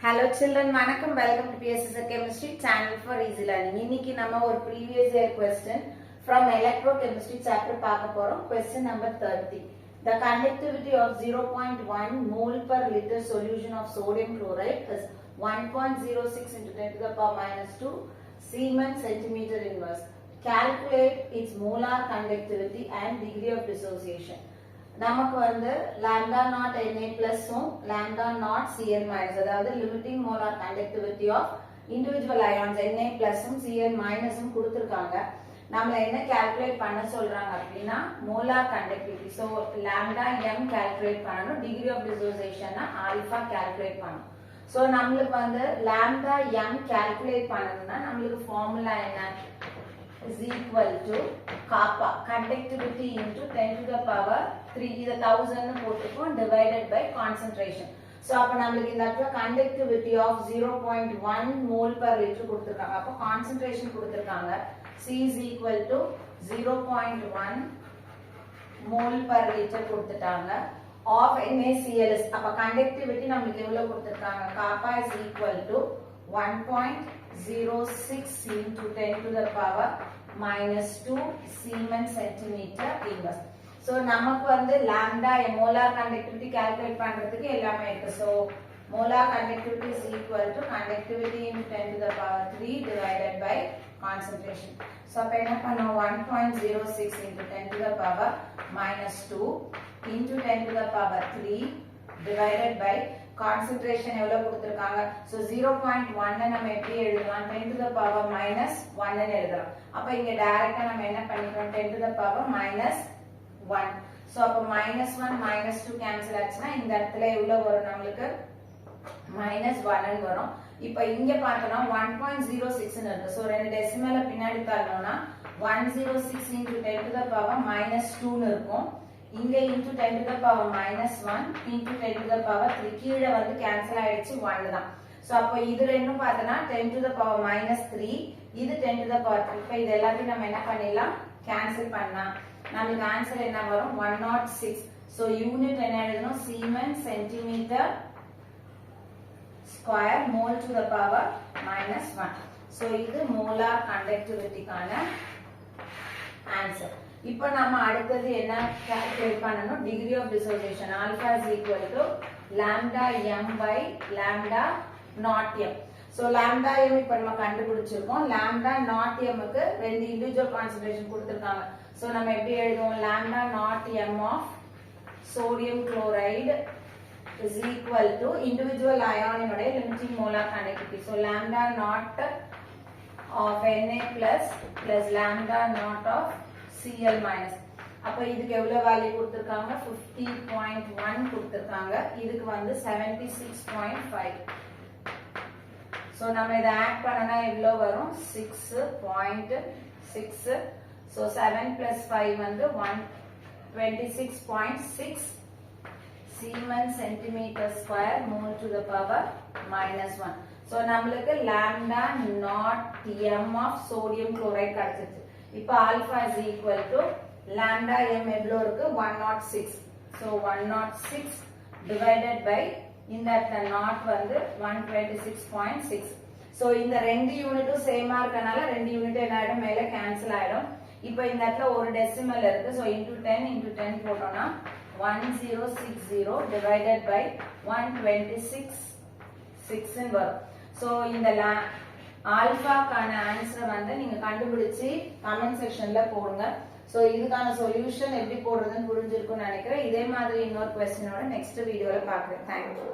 Hello children, வணக்கம். Welcome to PSSR Chemistry channel for easy learning. இன்னைக்கு நம்ம ஒரு previous year question from electrochemistry chapter பார்க்க போறோம். Question number 30. The conductivity of 0.1 mole per liter solution of sodium chloride is 1.06 into 10 to the power minus 2 Siemens centimeter inverse. Calculate its molar conductivity and degree of dissociation. நமக்கு வந்து lambda naught Na plus lambda naught Cl minus அதாவது limiting molar conductivity of individual ions Na plus Cl minus கொடுத்திருக்காங்க. நம்மள என்ன calculate பண்ண சொல்றாங்க அப்படினா molar conductivity. So lambda m calculate பண்ணனும், degree of dissociation alpha calculate பண்ணனும். So நம்மளுக்கு வந்து lambda m calculate பண்ணனும்னா நம்மளுக்கு formula என்ன is equal to kappa conductivity into 10 to the power 3 இத 1000 னு போட்டுப்போம் divided by concentration. So அப்ப நமக்கு இந்த இடத்துல conductivity of 0.1 mole per liter கொடுத்திருக்காங்க. அப்ப concentration கொடுத்திருக்காங்க. C is equal to 0.1 mole per liter கொடுத்துட்டாங்க. of NaCl அப்ப conductivity நமக்கு எவ்வளவு கொடுத்திருக்காங்க? kappa is equal to 1.06 into 10 to the power minus 2 Siemens centimeter inverse. So நமக்கு வந்து lambda molar conductivity calculate பண்றதுக்கு எல்லாமே இருக்கு. So molar conductivity is equal to conductivity into 10 to the power 3 divided by concentration. So அப்ப என்ன பண்ணோம் 1.06 into 10 to the power minus 2 into 10 to the power 3 divided by concentration எவ்வளவு கொடுத்திருக்காங்க. So 0.1 நம்ம எப்படி எழுதலாம்? 10 to the power minus 1 ன்னு எழுதலாம். அப்ப இங்க டைரக்ட்டா நம்ம என்ன பண்ணிட்டோம்? 10 to the power minus 1. So அப்ப minus 1 minus 2 கேன்சல் ஆச்சுனா இந்த இடத்துல எவ்வளவு வரும் நமக்கு? minus 1 ன்னு வரும். இப்போ இங்க பார்த்தோம்னா 1.06 ன்னு இருக்கு. So ரெண்டு டெசிமல பின்னாடி தள்ளனோம்னா 106 into 10 to the power minus 2 ன்னு இருக்கும். இங்க into 10 to the power minus 1 into 10 to the power 3 கீழ வந்து கேன்சல் ஆயிடுச்சு 1 தான். சோ அப்ப இது ரெண்டும் பார்த்தனா 10 to the power minus 3 இது 10 to the power 3. இப்போ இது எல்லாத்தையும் நம்ம என்ன பண்ணிடலாம்? கேன்சல் பண்ணலாம். நமக்கு ஆன்சர் என்ன வரும்? 106. சோ யூனிட் என்ன எழுதணும்? Siemens centimeter square mole to the power minus 1. So இது molar conductivity கான ஆன்சர். இப்போ நாம அடுத்தது என்ன கால்குலேட் பண்ணனும்? Degree of dissociation alpha is equal to lambda m by lambda naught m. So lambda m இப்ப நம்ம கண்டுபிடிச்சிருக்கோம். lambda naught m க்கு ரெண்டு இன்டிவிஜுவல் கான்சன்ட்ரேஷன் கொடுத்திருக்காங்க. சோ நம்ம எப்படி எழுதுவோம்? lambda naught m of sodium chloride is equal to individual ion னுடைய limiting molar conductivity. So lambda naught of Na plus lambda naught of Cl minus. அப்ப இதுக்கு எவ்வளவு value கொடுத்திருக்காங்க? 50.1 கொடுத்திருக்காங்க. இதுக்கு வந்து 76.5. சோ நம்ம இத ஆட் பண்ணனா எவ்வளவு வரும்? 6.6. சோ 7 plus 5 வந்து 126.6 Siemens centimeter square mole to the power minus 1. So நமக்கு lambda naught m of sodium chloride கிடைச்சிருச்சு. இப்போ alpha is equal to lambda m எவ்வளவு இருக்கு? 106. So 106 divided by இந்த நாட் வந்து 126.6. So இந்த ரெண்டு யூனிட்டும் சேமா இருக்கனால ரெண்டு யூனிட் என்ன ஆயிடும்? மேல கேன்சல் ஆயிடும். இப்போ இந்த இடத்துல ஒரு டெசிமல் இருக்கு. So into 10 into 10 போட்டோம்னா 1060 divided by 126.6 ன்னு வரும். So இந்த ஆல்பாக்கான ஆன்சர் வந்து நீங்க கண்டுபிடிச்சு கமெண்ட் செக்ஷன்ல போடுங்க. சோ இதுக்கான சொல்யூஷன் எப்படி போடுறதுன்னு புரிஞ்சிருக்கும்னு நினைக்கிறேன். இதே மாதிரி இன்னொரு क्वेश्चनோட நெக்ஸ்ட் வீடியோல பார்க்கறேன். Thank you.